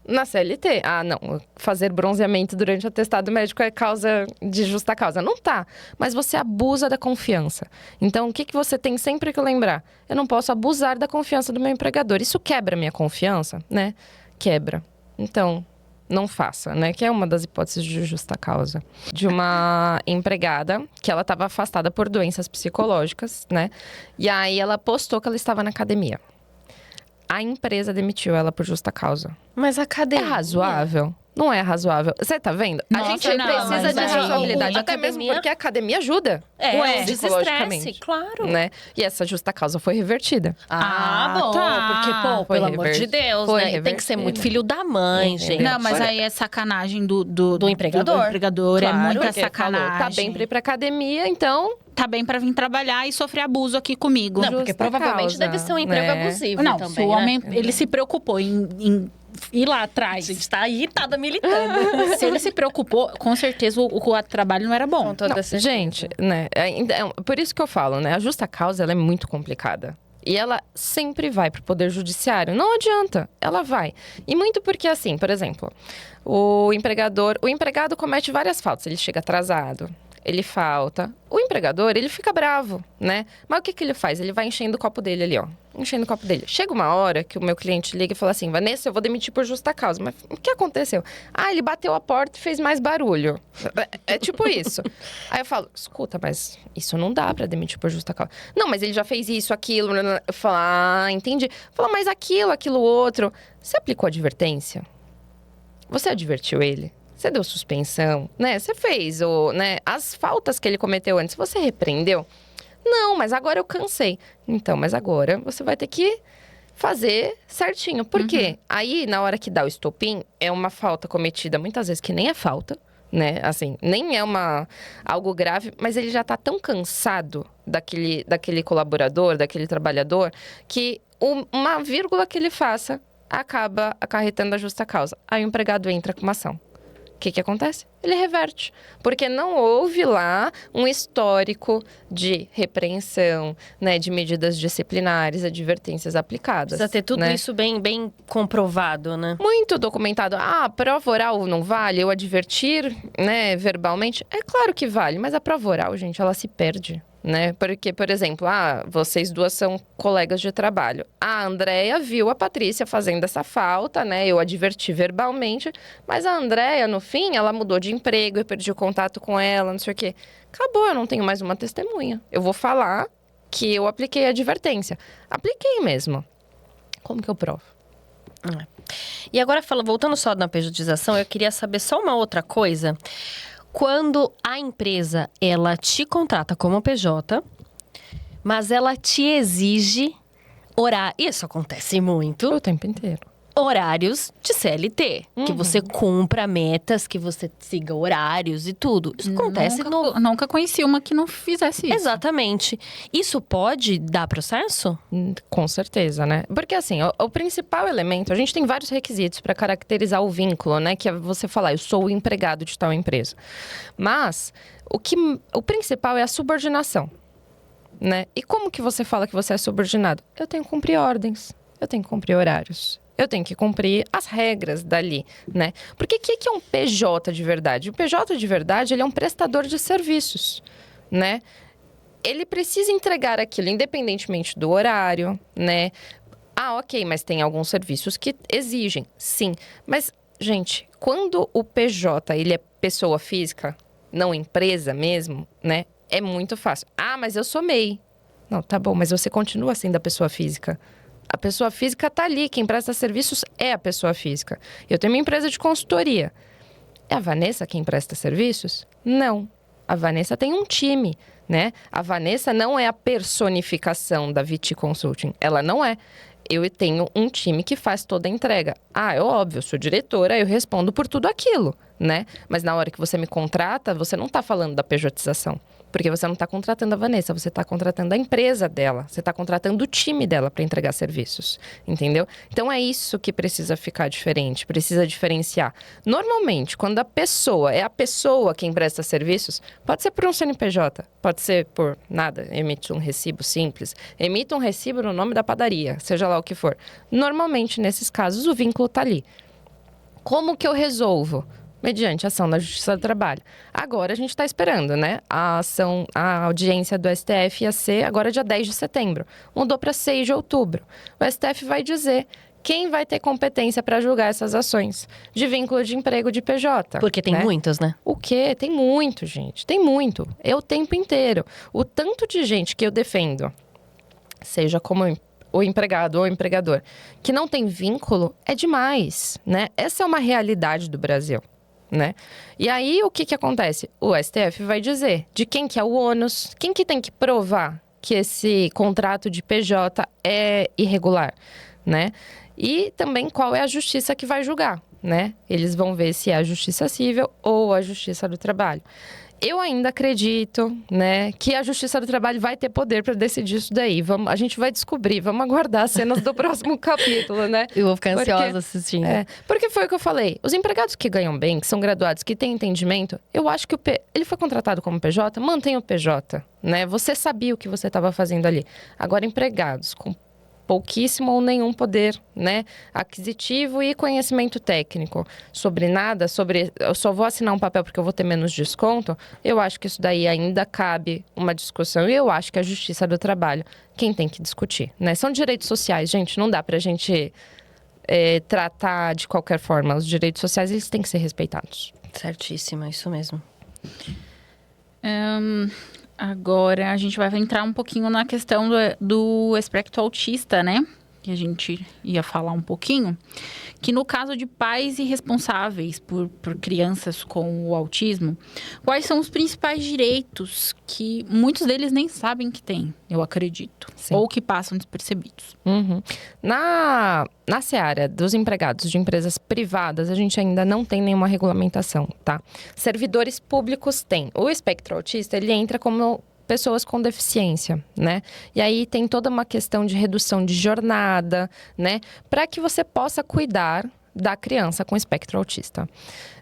C: na CLT. Ah, não, fazer bronzeamento durante o atestado médico é causa de justa causa. Não tá, mas você abusa da confiança. Então, o que você tem sempre que lembrar? Eu não posso abusar da confiança do meu empregador. Isso quebra a minha confiança, né? Quebra. Então, não faça, né? Que é uma das hipóteses de justa causa. De uma empregada que ela estava afastada por doenças psicológicas, né? E aí ela postou que ela estava na academia. A empresa demitiu ela por justa causa.
B: Mas a academia...
C: É razoável? Não é razoável. Você tá vendo?
A: Nossa,
C: a gente
A: não,
C: precisa
A: mas
C: de
A: aí-
C: razoabilidade.
B: a
C: Até mesmo
B: academia-
C: porque a academia ajuda.
B: desestresse, claro.
C: Né? E essa justa causa foi revertida.
B: Ah, bom,
A: tá.
B: porque, pô,
C: Foi
B: pelo amor de
C: revertido.
B: Deus,
C: Foi
B: né? Tem que ser
C: revertido.
B: muito filho da mãe,
C: Entendeu?
B: gente.
A: Não, mas
C: Fora-
A: aí é sacanagem do
B: empregador.
A: Do empregador,
B: Claro,
A: é muita
C: Porque falou,
A: sacanagem.
C: tá bem pra ir pra academia, então...
A: Tá bem pra vir trabalhar e sofrer abuso aqui comigo.
B: Não, porque
C: Justa
B: provavelmente
C: causa,
B: deve ser um emprego
C: né?
B: abusivo
A: Não,
B: também,
A: se o
B: né?
A: homem, ele se preocupou em ir lá
B: A
A: atrás.
B: gente tá irritada militando.
A: Se ele se preocupou, com certeza o trabalho não era bom.
B: Com toda
C: Não,
B: certeza.
C: gente, né? Por isso que eu falo, né? A justa causa, ela é muito complicada. E ela sempre vai pro Poder Judiciário. Não adianta, ela vai. E muito porque, assim, por exemplo, o empregado comete várias faltas. Ele chega atrasado, ele falta. O empregador, ele fica bravo, né? Mas o que ele faz? Ele vai enchendo o copo dele ali, ó. Enchendo o copo dele. Chega uma hora que o meu cliente liga e fala assim: Vanessa, eu vou demitir por justa causa. Mas o que aconteceu? Ah, ele bateu a porta e fez mais barulho. É tipo isso. Aí eu falo: escuta, mas isso não dá pra demitir por justa causa. Não, mas ele já fez isso, aquilo. Eu falo: ah, entendi. Fala, mas aquilo outro. Você aplicou advertência? Você advertiu ele? Você deu suspensão, né? Você fez né? As faltas que ele cometeu antes, você repreendeu? Não, mas agora eu cansei. Então, mas agora você vai ter que fazer certinho. Por quê? Aí, na hora que dá o estopim, é uma falta cometida muitas vezes que nem é falta, né? Assim, nem é algo grave, mas ele já tá tão cansado daquele colaborador, daquele trabalhador, que uma vírgula que ele faça acaba acarretando a justa causa. Aí o empregado entra com uma ação. O que acontece? Ele reverte. Porque não houve lá um histórico de repreensão, né? De medidas disciplinares, advertências aplicadas.
B: Precisa ter tudo
C: né?
B: isso bem comprovado, né?
C: Muito documentado. Ah, a prova oral não vale? Eu advertir, né, verbalmente? É claro que vale, mas a prova oral, gente, ela se perde. Né? Porque, por exemplo, vocês duas são colegas de trabalho. A Andréia viu a Patrícia fazendo essa falta, né? Eu adverti verbalmente, mas a Andréia, no fim, ela mudou de emprego, eu perdi o contato com ela, não sei o quê. Acabou, eu não tenho mais uma testemunha. Eu vou falar que eu apliquei a advertência. Apliquei mesmo. Como que eu provo?
B: E agora, voltando só na pejotização, eu queria saber só uma outra coisa. Quando a empresa, ela te contrata como PJ, mas ela te exige horário. Isso acontece muito.
C: O tempo inteiro.
B: Horários de CLT. Que você cumpra metas, que você siga horários e tudo. Isso acontece
A: Nunca conheci uma que não fizesse isso.
B: Exatamente. Isso pode dar processo?
C: Com certeza, né? Porque assim, o principal elemento, a gente tem vários requisitos para caracterizar o vínculo, né? Que é você falar, eu sou o empregado de tal empresa. Mas o principal é a subordinação, né? E como que você fala que você é subordinado? Eu tenho que cumprir ordens, eu tenho que cumprir horários. Eu tenho que cumprir as regras dali, né? Porque o que é um PJ de verdade? O PJ de verdade, ele é um prestador de serviços, né? Ele precisa entregar aquilo independentemente do horário, né? Ah, ok, mas tem alguns serviços que exigem, sim. Mas, gente, quando o PJ, ele é pessoa física, não empresa mesmo, né? É muito fácil. Ah, mas eu sou MEI. Não, tá bom, mas você continua sendo a pessoa física. A pessoa física tá ali, quem presta serviços é a pessoa física. Eu tenho uma empresa de consultoria. É a Vanessa quem presta serviços? Não. A Vanessa tem um time, né? A Vanessa não é a personificação da VT Consulting. Ela não é. Eu tenho um time que faz toda a entrega. Ah, é óbvio, eu sou diretora, eu respondo por tudo aquilo, né? Mas na hora que você me contrata, você não está falando da pejotização. Porque você não está contratando a Vanessa, você está contratando a empresa dela. Você está contratando o time dela para entregar serviços, entendeu? Então, é isso que precisa ficar diferente, precisa diferenciar. Normalmente, quando a pessoa é a pessoa quem presta serviços, pode ser por um CNPJ, pode ser por nada, emite um recibo simples, emite um recibo no nome da padaria, seja lá o que for. Normalmente, nesses casos, o vínculo está ali. Como que eu resolvo? Mediante a ação da Justiça do Trabalho. Agora a gente está esperando, né? A audiência do STF ia ser agora dia 10 de setembro. Mudou para 6 de outubro. O STF vai dizer quem vai ter competência para julgar essas ações de vínculo de emprego de PJ.
B: Porque tem muitos, né?
C: O quê? Tem muito, gente. Tem muito. É o tempo inteiro. O tanto de gente que eu defendo, seja como o empregado ou o empregador, que não tem vínculo, é demais, né? Essa é uma realidade do Brasil. Né? E aí, o que acontece? O STF vai dizer de quem que é o ônus, quem que tem que provar que esse contrato de PJ é irregular, né? E também qual é a justiça que vai julgar, né? Eles vão ver se é a justiça civil ou a justiça do trabalho. Eu ainda acredito, né, que a Justiça do Trabalho vai ter poder para decidir isso daí. A gente vai descobrir, vamos aguardar as cenas do próximo capítulo, né?
B: Eu vou ficar ansiosa assistindo.
C: Porque foi o que eu falei. Os empregados que ganham bem, que são graduados, que têm entendimento, eu acho que ele foi contratado como PJ, mantém o PJ, né? Você sabia o que você estava fazendo ali. Agora, empregados com pouquíssimo ou nenhum poder, né, aquisitivo e conhecimento técnico sobre nada, eu só vou assinar um papel porque eu vou ter menos desconto, eu acho que isso daí ainda cabe uma discussão e eu acho que a Justiça do Trabalho, quem tem que discutir, né? São direitos sociais, gente, não dá pra gente tratar de qualquer forma. Os direitos sociais, eles têm que ser respeitados.
B: Certíssima, isso mesmo.
A: Agora, a gente vai entrar um pouquinho na questão do espectro autista, né? Que a gente ia falar um pouquinho. Que no caso de pais irresponsáveis por crianças com o autismo, quais são os principais direitos que muitos deles nem sabem que têm, eu acredito. Sim. Ou que passam despercebidos.
C: Uhum. Na seara dos empregados de empresas privadas, a gente ainda não tem nenhuma regulamentação, tá? Servidores públicos têm. O espectro autista, ele entra como pessoas com deficiência, né? E aí tem toda uma questão de redução de jornada, né? Para que você possa cuidar da criança com espectro autista.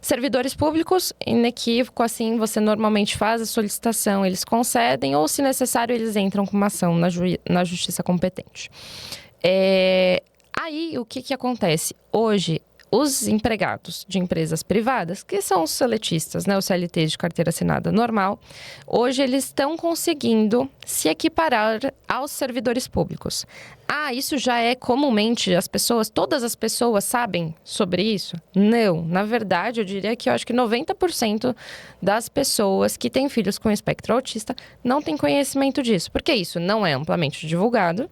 C: Servidores públicos, inequívoco, assim, você normalmente faz a solicitação, eles concedem, ou se necessário, eles entram com uma ação na justiça competente. Aí, o que acontece? Hoje, os empregados de empresas privadas, que são os seletistas, né, os CLTs de carteira assinada normal, hoje eles estão conseguindo se equiparar aos servidores públicos. Isso já é comumente todas as pessoas sabem sobre isso? Não, na verdade, eu diria que eu acho que 90% das pessoas que têm filhos com espectro autista não têm conhecimento disso, porque isso não é amplamente divulgado.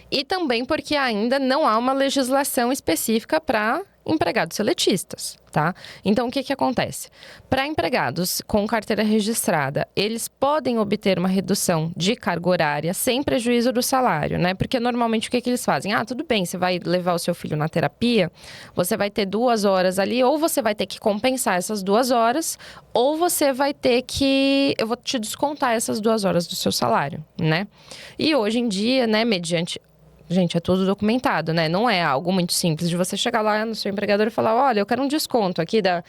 C: E também porque ainda não há uma legislação específica para empregados seletistas, tá? Então, o que acontece? Para empregados com carteira registrada, eles podem obter uma redução de carga horária sem prejuízo do salário, né? Porque normalmente o que eles fazem? Tudo bem, você vai levar o seu filho na terapia, você vai ter 2 horas ali, ou você vai ter que compensar essas 2 horas, ou você vai ter que... eu vou te descontar essas 2 horas do seu salário, né? E hoje em dia, né, mediante... Gente, é tudo documentado, né? Não é algo muito simples de você chegar lá no seu empregador e falar: olha, eu quero um desconto aqui da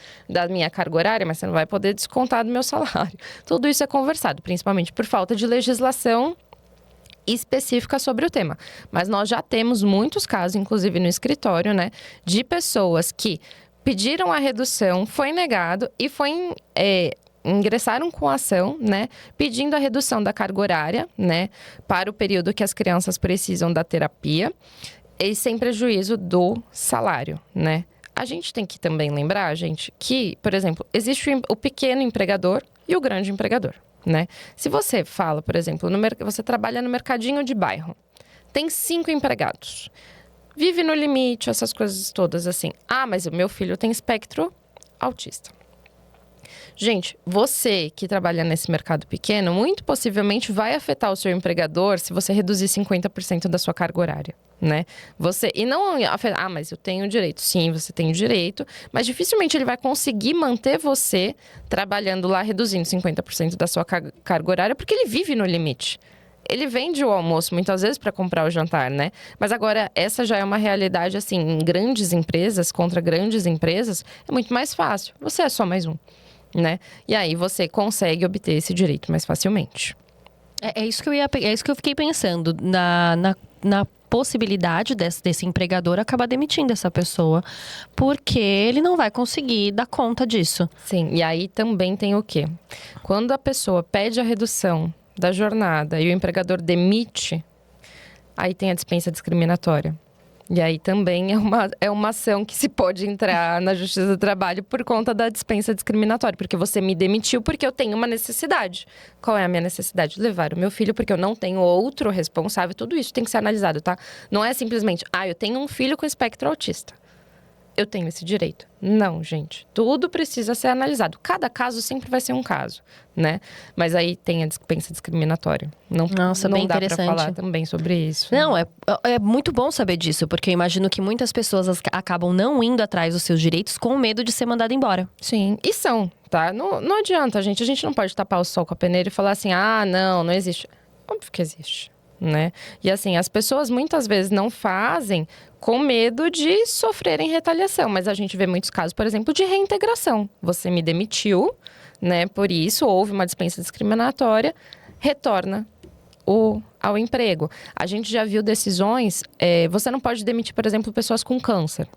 C: minha carga horária, mas você não vai poder descontar do meu salário. Tudo isso é conversado, principalmente por falta de legislação específica sobre o tema. Mas nós já temos muitos casos, inclusive no escritório, né? De pessoas que pediram a redução, foi negado e ingressaram com a ação, né, pedindo a redução da carga horária, né, para o período que as crianças precisam da terapia e sem prejuízo do salário, né. a gente tem que também lembrar, gente, que, por exemplo, existe o pequeno empregador e o grande empregador, né? Se você fala, por exemplo, você trabalha no mercadinho de bairro, tem 5 empregados, vive no limite, essas coisas todas assim. Ah, mas o meu filho tem espectro autista. Gente, você que trabalha nesse mercado pequeno, muito possivelmente vai afetar o seu empregador se você reduzir 50% da sua carga horária, né? E não afetar, mas eu tenho direito. Sim, você tem o direito, mas dificilmente ele vai conseguir manter você trabalhando lá, reduzindo 50% da sua carga horária, porque ele vive no limite. Ele vende o almoço muitas vezes para comprar o jantar, né? Mas agora, essa já é uma realidade, assim, em grandes empresas, contra grandes empresas, é muito mais fácil. Você é só mais um, né? E aí você consegue obter esse direito mais facilmente.
B: É isso que eu fiquei pensando na possibilidade desse empregador acabar demitindo essa pessoa, porque ele não vai conseguir dar conta disso.
C: Sim, e aí também tem o quê? Quando a pessoa pede a redução da jornada e o empregador demite, aí tem a dispensa discriminatória. E aí também é uma ação que se pode entrar na Justiça do Trabalho por conta da dispensa discriminatória. Porque você me demitiu porque eu tenho uma necessidade. Qual é a minha necessidade? Levar o meu filho porque eu não tenho outro responsável. Tudo isso tem que ser analisado, tá? Não é simplesmente, eu tenho um filho com espectro autista. Eu tenho esse direito. Não, gente. Tudo precisa ser analisado. Cada caso sempre vai ser um caso, né? Mas aí tem a dispensa discriminatória.
B: Nossa,
C: não
B: bem
C: dá
B: interessante.
C: pra falar também sobre isso.
B: Não, é muito bom saber disso, porque eu imagino que muitas pessoas acabam não indo atrás dos seus direitos com medo de ser mandado embora.
C: Sim, e são, tá? Não adianta, gente. A gente não pode tapar o sol com a peneira e falar assim, não existe. Óbvio que existe, né? E assim, as pessoas muitas vezes não fazem com medo de sofrerem retaliação. Mas a gente vê muitos casos, por exemplo, de reintegração. Você me demitiu, né? Por isso, houve uma dispensa discriminatória, retorna ao emprego. A gente já viu decisões, você não pode demitir, por exemplo, pessoas com câncer,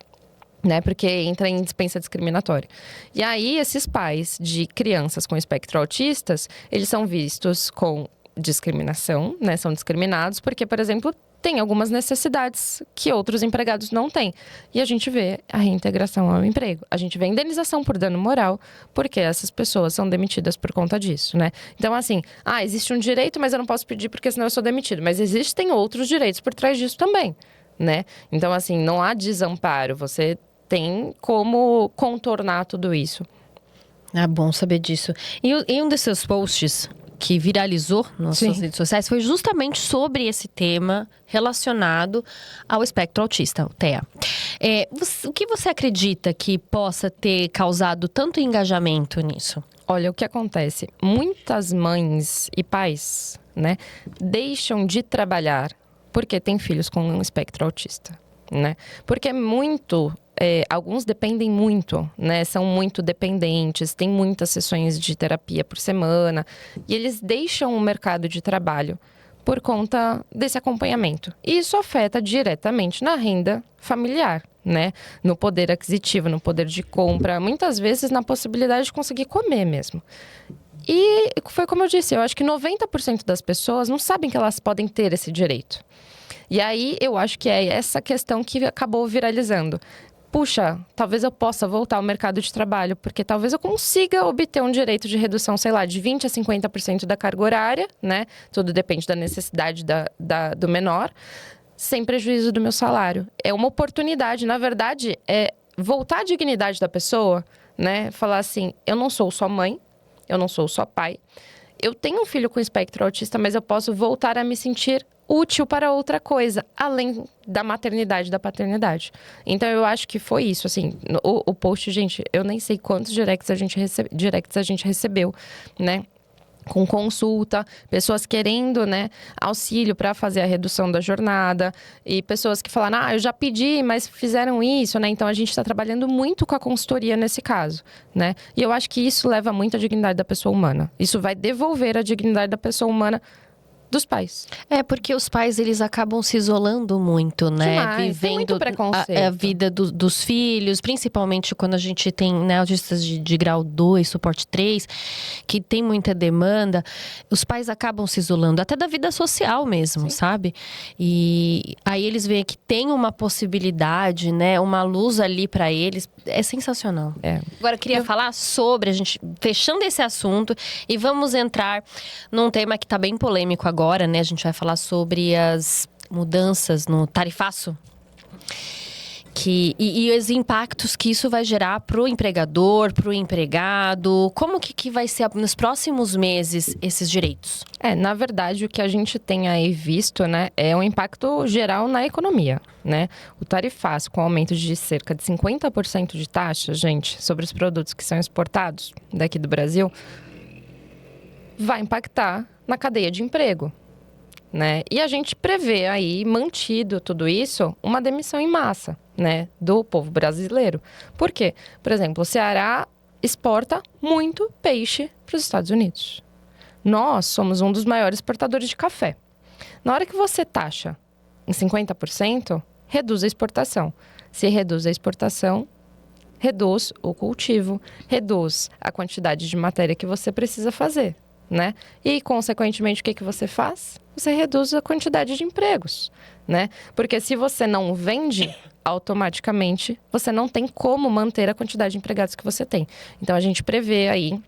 C: né? Porque entra em dispensa discriminatória. E aí, esses pais de crianças com espectro autistas, eles são vistos com discriminação, né? São discriminados porque, por exemplo, tem algumas necessidades que outros empregados não têm. E a gente vê a reintegração ao emprego. A gente vê a indenização por dano moral, porque essas pessoas são demitidas por conta disso, né? Então, assim, existe um direito, mas eu não posso pedir porque senão eu sou demitido. Mas existem outros direitos por trás disso também, né? Então, assim, não há desamparo. Você tem como contornar tudo isso.
B: É bom saber disso. E um dos seus posts que viralizou nas suas redes sociais foi justamente sobre esse tema relacionado ao espectro autista, o TEA. O que você acredita que possa ter causado tanto engajamento nisso?
C: Olha, o que acontece? Muitas mães e pais, né, deixam de trabalhar porque têm filhos com um espectro autista, né? Porque alguns dependem muito, né? São muito dependentes, têm muitas sessões de terapia por semana. E eles deixam o mercado de trabalho por conta desse acompanhamento. E isso afeta diretamente na renda familiar, né? No poder aquisitivo, no poder de compra. Muitas vezes na possibilidade de conseguir comer mesmo. E foi como eu disse, eu acho que 90% das pessoas não sabem que elas podem ter esse direito. E aí eu acho que é essa questão que acabou viralizando. Puxa, talvez eu possa voltar ao mercado de trabalho, porque talvez eu consiga obter um direito de redução, sei lá, de 20% a 50% da carga horária, né? Tudo depende da necessidade do menor, sem prejuízo do meu salário. É uma oportunidade, na verdade, é voltar à dignidade da pessoa, né? Falar assim, eu não sou só mãe, eu não sou só pai. Eu tenho um filho com espectro autista, mas eu posso voltar a me sentir útil para outra coisa, além da maternidade, da paternidade. Então, eu acho que foi isso, assim. O post, gente, eu nem sei quantos directs a gente recebeu, né? Com consulta, pessoas querendo, né, auxílio para fazer a redução da jornada. E pessoas que falaram, eu já pedi, mas fizeram isso, né? Então, a gente está trabalhando muito com a consultoria nesse caso, né? E eu acho que isso leva muito à dignidade da pessoa humana. Isso vai devolver a dignidade da pessoa humana dos pais.
B: É, porque os pais, eles acabam se isolando muito, né?
C: Demais, tem
B: Vivendo
C: muito preconceito.
B: a vida dos filhos, principalmente quando a gente tem, né, autistas de grau 2, suporte 3, que tem muita demanda. Os pais acabam se isolando, até da vida social mesmo, sabe? E aí eles veem que tem uma possibilidade, né? Uma luz ali pra eles. É sensacional. Agora, eu queria falar sobre, a gente fechando esse assunto, e vamos entrar num tema que tá bem polêmico agora, né? A gente vai falar sobre as mudanças no tarifaço. E os impactos que isso vai gerar pro empregador, pro empregado. Como que vai ser nos próximos meses esses direitos?
C: Na verdade, o que a gente tem aí visto, né, é um impacto geral na economia, né? O tarifaço, com aumento de cerca de 50% de taxa, gente, sobre os produtos que são exportados daqui do Brasil, vai impactar na cadeia de emprego, né? E a gente prevê aí, mantido tudo isso, uma demissão em massa, né, do povo brasileiro. Por quê? Por exemplo, o Ceará exporta muito peixe para os Estados Unidos. Nós somos um dos maiores exportadores de café. Na hora que você taxa em 50%, reduz a exportação. Se reduz a exportação, reduz o cultivo, reduz a quantidade de matéria que você precisa fazer, né? E, consequentemente, o que você faz? Você reduz a quantidade de empregos, né? Porque se você não vende, automaticamente, você não tem como manter a quantidade de empregados que você tem. Então, a gente prevê aí,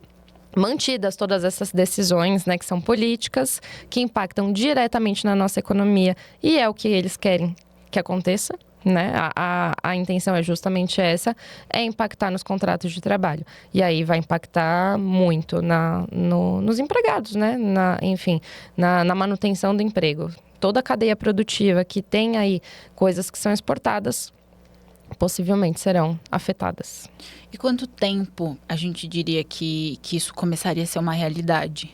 C: mantidas todas essas decisões, né, que são políticas, que impactam diretamente na nossa economia, e é o que eles querem que aconteça, né? A intenção é justamente essa, é impactar nos contratos de trabalho. E aí vai impactar muito nos empregados, né? Na manutenção do emprego. Toda a cadeia produtiva que tem aí coisas que são exportadas, possivelmente serão afetadas.
A: E quanto tempo a gente diria que isso começaria a ser uma realidade?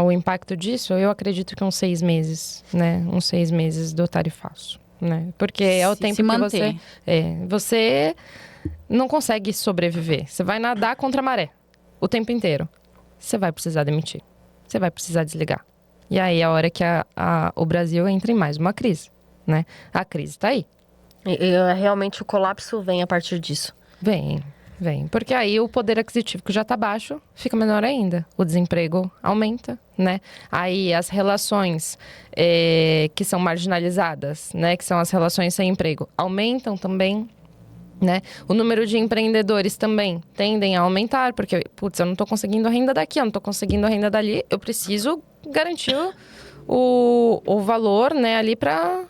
C: O impacto disso, eu acredito que uns 6 meses, né? Uns 6 meses do tarifaço, né? Porque é o tempo
A: se
C: que
A: manter.
C: você não consegue sobreviver. Você vai nadar contra a maré o tempo inteiro. Você vai precisar demitir. Você vai precisar desligar. E aí é a hora que o Brasil entra em mais uma crise, né? A crise tá aí.
B: Realmente o colapso vem a partir disso.
C: Vem. Porque aí o poder aquisitivo que já tá baixo fica menor ainda. O desemprego aumenta, né? Aí as relações que são marginalizadas, né? Que são as relações sem emprego, aumentam também, né? O número de empreendedores também tendem a aumentar, porque, putz, eu não tô conseguindo a renda daqui, eu não tô conseguindo a renda dali, eu preciso garantir o valor, né, ali para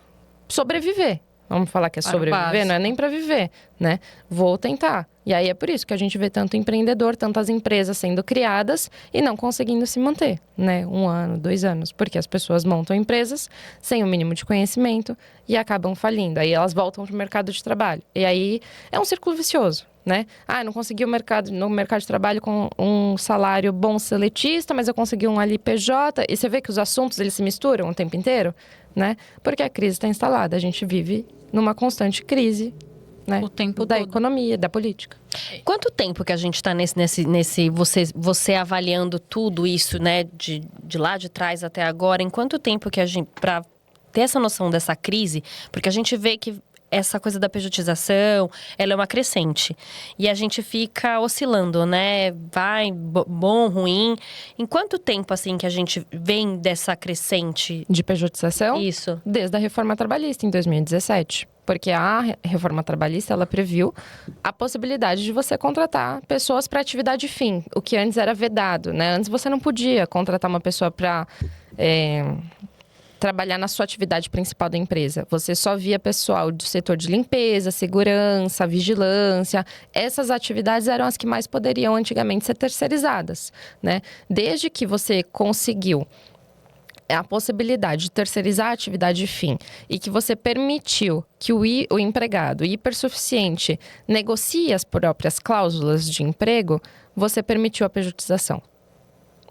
C: sobreviver. Vamos falar que é sobreviver, não é nem para viver, né? Vou tentar. E aí é por isso que a gente vê tanto empreendedor, tantas empresas sendo criadas e não conseguindo se manter, né? 1 ano, 2 anos. Porque as pessoas montam empresas sem o mínimo de conhecimento e acabam falindo. Aí elas voltam para o mercado de trabalho. E aí é um círculo vicioso, né? Não consegui no mercado de trabalho com um salário bom seletista, mas eu consegui um ali PJ. E você vê que os assuntos, eles se misturam o tempo inteiro, né? Porque a crise está instalada. A gente vive numa constante crise, né?
A: O tempo
C: da
A: todo.
C: economia, da política.
B: Quanto tempo que a gente está você avaliando tudo isso, né, de lá de trás até agora, em quanto tempo que a gente, para ter essa noção dessa crise, porque a gente vê que essa coisa da pejotização, ela é uma crescente. E a gente fica oscilando, né? Vai, bom, ruim. Em quanto tempo, assim, que a gente vem dessa crescente?
C: De pejotização?
B: Isso.
C: Desde a reforma trabalhista, em 2017. Porque a reforma trabalhista, ela previu a possibilidade de você contratar pessoas para atividade fim, o que antes era vedado, né? Antes você não podia contratar uma pessoa para trabalhar na sua atividade principal da empresa. Você só via pessoal do setor de limpeza, segurança, vigilância. Essas atividades eram as que mais poderiam antigamente ser terceirizadas, né? Desde que você conseguiu a possibilidade de terceirizar a atividade fim e que você permitiu que o empregado hipersuficiente negocie as próprias cláusulas de emprego, você permitiu a pejotização,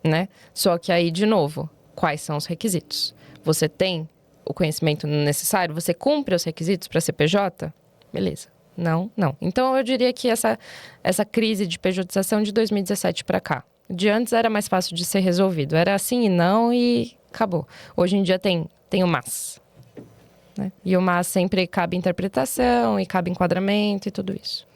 C: né? Só que aí, de novo, quais são os requisitos? Você tem o conhecimento necessário? Você cumpre os requisitos para ser PJ? Beleza. Não. Então, eu diria que essa crise de pejotização de 2017 para cá. De antes era mais fácil de ser resolvido. Era assim e não e acabou. Hoje em dia tem o mas. Né? E o mas sempre cabe interpretação e cabe enquadramento e tudo isso.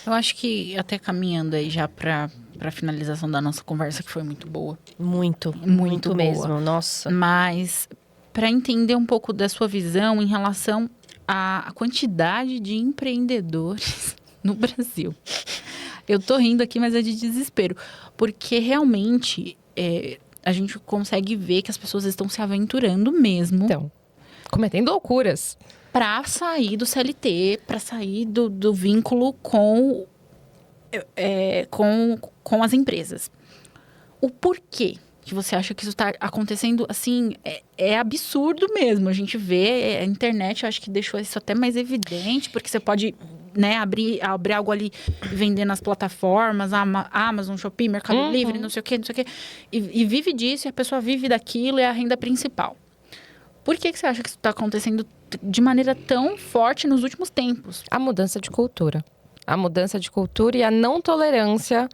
A: Eu acho que até caminhando aí já para finalização da nossa conversa, que foi muito boa.
B: Muito
A: Muito
B: mesmo,
A: boa.
B: nossa.
A: Mas para entender um pouco da sua visão em relação à quantidade de empreendedores no Brasil. Eu tô rindo aqui, mas é de desespero. Porque realmente a gente consegue ver que as pessoas estão se aventurando mesmo.
C: Então, cometendo loucuras.
A: Para sair do CLT, para sair do vínculo com as empresas. O porquê que você acha que isso está acontecendo, assim, é absurdo mesmo. A gente vê, a internet, eu acho que deixou isso até mais evidente, porque você pode, né, abrir algo ali e vender nas plataformas, Amazon, Shopee, Mercado Livre, não sei o quê. E vive disso, e a pessoa vive daquilo, é a renda principal. Por que você acha que isso está acontecendo de maneira tão forte nos últimos tempos?
C: A mudança de cultura. A mudança de cultura e a não tolerância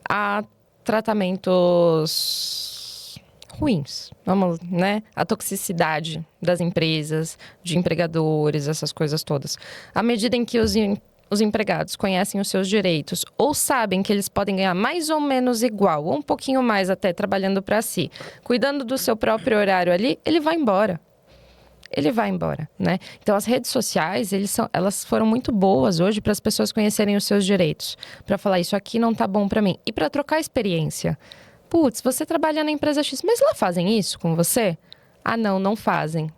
C: a tratamentos ruins. Vamos, né? A toxicidade das empresas, de empregadores, essas coisas todas. À medida em que os empregados conhecem os seus direitos ou sabem que eles podem ganhar mais ou menos igual, ou um pouquinho mais até trabalhando para si, cuidando do seu próprio horário ali, ele vai embora. Ele vai embora, né? Então, as redes sociais, elas foram muito boas hoje para as pessoas conhecerem os seus direitos. Para falar, isso aqui não tá bom para mim. E para trocar experiência. Putz, você trabalha na empresa X, mas lá fazem isso com você? Ah, não fazem.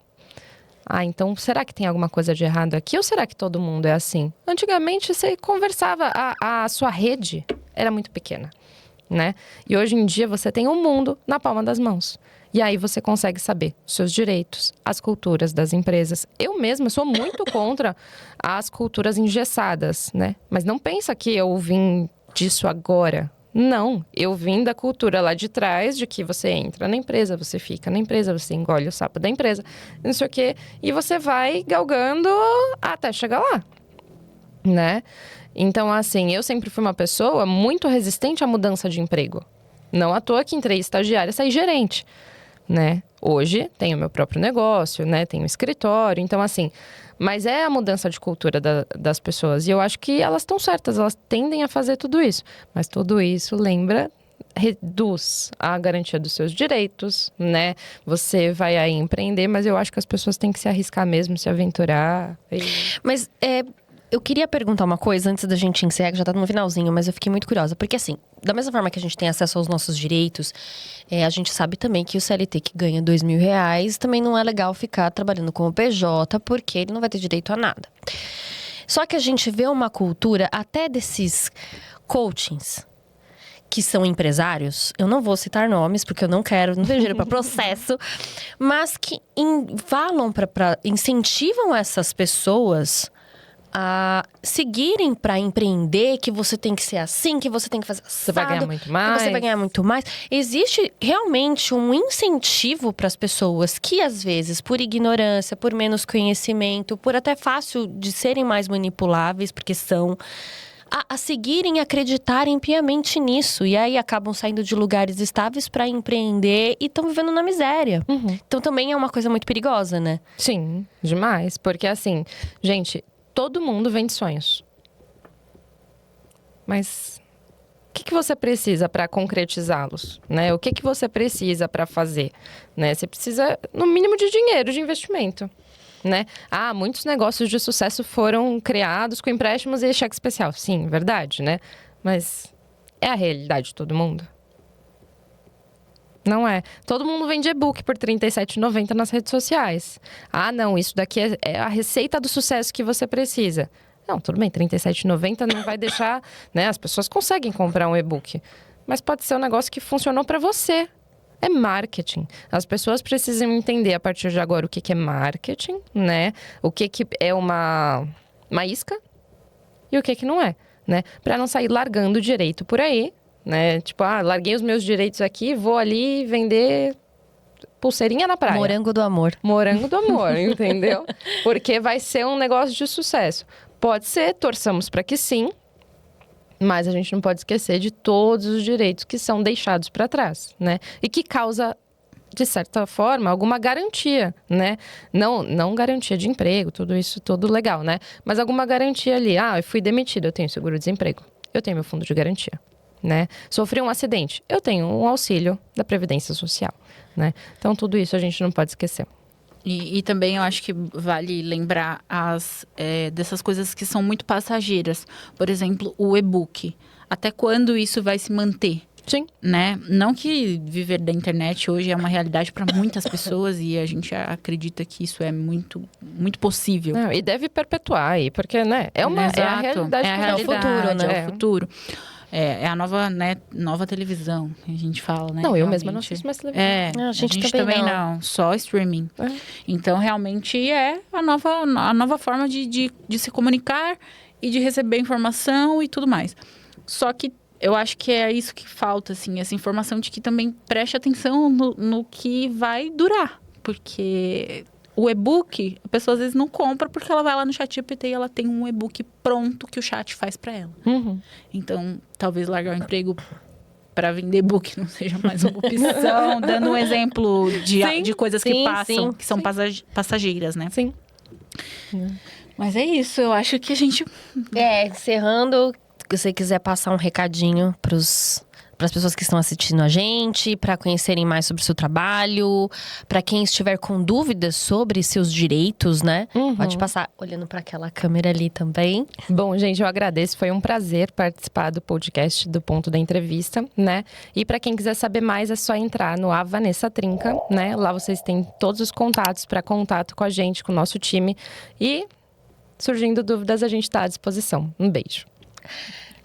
C: Ah, então, será que tem alguma coisa de errado aqui? Ou será que todo mundo é assim? Antigamente, você conversava, a sua rede era muito pequena, né? E hoje em dia, você tem um mundo na palma das mãos. E aí você consegue saber os seus direitos, as culturas das empresas. Eu mesma sou muito contra as culturas engessadas, né? Mas não pensa que eu vim disso agora. Não, eu vim da cultura lá de trás, de que você entra na empresa, você fica na empresa, você engole o sapo da empresa, não sei o quê. E você vai galgando até chegar lá, né? Então, assim, eu sempre fui uma pessoa muito resistente à mudança de emprego. Não à toa que entrei estagiária e saí gerente. Né? Hoje tenho meu próprio negócio, né? Tenho escritório, então assim... Mas é a mudança de cultura das pessoas. E eu acho que elas estão certas, elas tendem a fazer tudo isso. Mas tudo isso, reduz a garantia dos seus direitos, né? Você vai aí empreender, mas eu acho que as pessoas têm que se arriscar mesmo, se aventurar.
B: Mas eu queria perguntar uma coisa antes da gente encerrar, que já tá no finalzinho, mas eu fiquei muito curiosa. Porque assim, da mesma forma que a gente tem acesso aos nossos direitos, a gente sabe também que o CLT que ganha R$2.000 também não é legal ficar trabalhando como PJ, porque ele não vai ter direito a nada. Só que a gente vê uma cultura até desses coachings, que são empresários, eu não vou citar nomes, porque eu não tenho dinheiro para processo, mas que incentivam essas pessoas a seguirem para empreender, que você tem que ser assim, que você tem que fazer assado,
C: você vai ganhar muito mais.
B: Que você vai ganhar muito mais. Existe realmente um incentivo para as pessoas que, às vezes, por ignorância, por menos conhecimento, por até fácil de serem mais manipuláveis, porque são... A seguirem, acreditarem piamente nisso. E aí acabam saindo de lugares estáveis para empreender e estão vivendo na miséria. Então também é uma coisa muito perigosa, né?
C: Sim, demais. Porque assim, gente... Todo mundo vende sonhos. Mas o que você precisa para concretizá-los? Né? O que você precisa para fazer? Né? Você precisa, no mínimo, de dinheiro, de investimento. Né? Muitos negócios de sucesso foram criados com empréstimos e cheque especial. Sim, verdade, né? Mas é a realidade de todo mundo? Não é. Todo mundo vende e-book por R$ 37,90 nas redes sociais. Não, isso daqui é a receita do sucesso que você precisa. Não, tudo bem, R$ 37,90 não vai deixar... né? As pessoas conseguem comprar um e-book. Mas pode ser um negócio que funcionou para você. É marketing. As pessoas precisam entender a partir de agora o que é marketing, né? O que é uma isca e o que não é, né? Para não sair largando direito por aí, né? Tipo, larguei os meus direitos aqui, vou ali vender pulseirinha na praia.
B: Morango do amor.
C: Morango do amor, entendeu? Porque vai ser um negócio de sucesso. Pode ser, torçamos para que sim, Mas a gente não pode esquecer de todos os direitos que são deixados para trás, né? E que causa, de certa forma, alguma garantia, né? Não garantia de emprego, tudo isso, tudo legal, né? Mas alguma garantia ali. Eu fui demitido, eu tenho seguro-desemprego. Eu tenho meu fundo de garantia, né? Sofri um acidente, eu tenho um auxílio da Previdência Social, né? Então, tudo isso a gente não pode esquecer.
A: E também eu acho que vale lembrar dessas coisas que são muito passageiras. Por exemplo, o e-book. Até quando isso vai se manter?
C: Sim.
A: Né? Não que viver da internet hoje é uma realidade para muitas pessoas e a gente acredita que isso é muito, muito possível.
C: Não, e deve perpetuar aí, porque, né? É a realidade.
A: É o futuro,
B: né?
A: É o futuro. É a nova, né, nova televisão, que a gente fala, né?
C: Não, eu
A: realmente.
C: mesma não assisto mais televisão.
B: A gente também não.
A: Só streaming. Então, realmente, é a nova forma de se comunicar e de receber informação e tudo mais. Só que eu acho que é isso que falta, assim, essa informação de que também preste atenção no que vai durar. Porque o e-book, a pessoa às vezes não compra porque ela vai lá no ChatGPT e ela tem um e-book pronto que o chat faz para ela.
C: Uhum.
A: Então, talvez largar o emprego para vender e-book não seja mais uma opção. Dando um exemplo de coisas que passam, que são passageiras, né?
C: Sim.
A: Mas é isso, eu acho que a gente...
B: Encerrando, se você quiser passar um recadinho para as pessoas que estão assistindo a gente, para conhecerem mais sobre o seu trabalho, para quem estiver com dúvidas sobre seus direitos, né? Pode passar olhando para aquela câmera ali também.
C: Bom, gente, eu agradeço. Foi um prazer participar do podcast do Ponto da Entrevista, né? E para quem quiser saber mais, é só entrar no A Vanessa Trinca, né? Lá vocês têm todos os contatos para contato com a gente, com o nosso time. E, surgindo dúvidas, a gente está à disposição. Um beijo.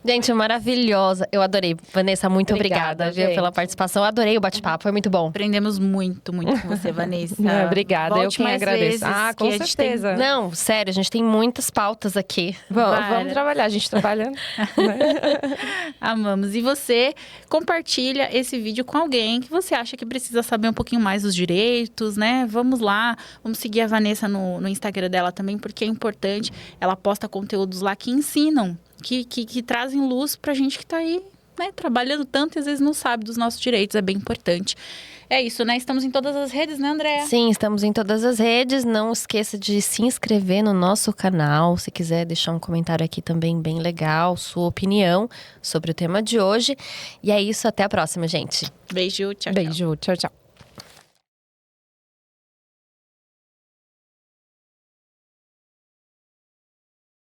B: Gente, maravilhosa. Eu adorei. Vanessa, muito obrigada viu,
C: gente.
B: pela participação. Eu adorei o bate-papo, foi muito bom.
A: Aprendemos muito, muito com você, Vanessa.
C: Obrigada,
A: Volte
C: eu quem
A: mais
C: agradeço.
A: vezes,
C: Com
A: que a gente tem-
C: certeza.
B: Não, sério, a gente tem muitas pautas aqui.
C: Vamos trabalhar, a gente trabalha.
A: Amamos. E você compartilha esse vídeo com alguém que você acha que precisa saber um pouquinho mais dos direitos, né? Vamos lá, vamos seguir a Vanessa no Instagram dela também, porque é importante. Ela posta conteúdos lá que ensinam, que trazem luz pra gente que tá aí, né? Trabalhando tanto e às vezes não sabe dos nossos direitos, é bem importante. É isso, né? Estamos em todas as redes, né, Andréa?
B: Sim, estamos em todas as redes. Não esqueça de se inscrever no nosso canal. Se quiser deixar um comentário aqui também bem legal, sua opinião sobre o tema de hoje. E é isso, até a próxima, gente.
A: Beijo, tchau, tchau.
C: Beijo, tchau, tchau.